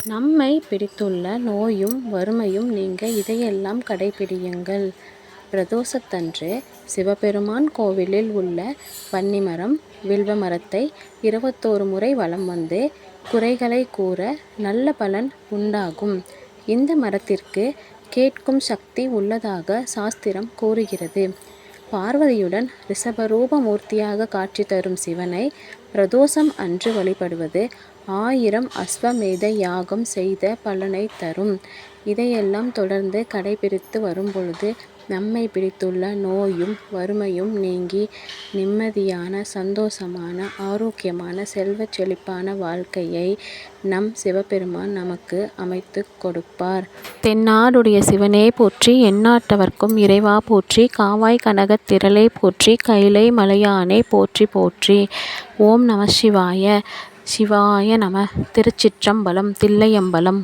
நம்மை பிடித்துள்ள நோயும் வறுமையும் நீங்க இதையெல்லாம் கடைபிடியுங்கள். பிரதோஷத்தன்று சிவபெருமான் கோவிலில் உள்ள வன்னிமரம், வில்வ மரத்தை 21 முறை வலம் வந்து குறைகளை கூற நல்ல பலன் உண்டாகும். இந்த மரத்திற்கு கேட்கும் சக்தி உள்ளதாக சாஸ்திரம் கூறுகிறது. பார்வதியுடன் ரிஷபரூப மூர்த்தியாக காட்சி தரும் சிவனை பிரதோஷம் அன்று வழிபடுவது 1000 அஸ்வமேத யாகம் செய்த பலனை தரும். இதையெல்லாம் தொடர்ந்து கடைபிடித்து வரும்பொழுது நம்மை பிடித்துள்ள நோயும் வறுமையும் நீங்கி நிம்மதியான, சந்தோஷமான, ஆரோக்கியமான, செல்வச் செழிப்பான வாழ்க்கையை நம் சிவபெருமான் நமக்கு அமைத்து கொடுப்பார். தென்னாடுடைய சிவனே போற்றி, எந்நாட்டவர்க்கும் இறைவா போற்றி, காவாய் கனகத் திரளே போற்றி, கைலை மலையானே போற்றி போற்றி. ஓம் நம சிவாய. சிவாய நம. திருச்சிற்றம்பலம். தில்லையம்பலம்.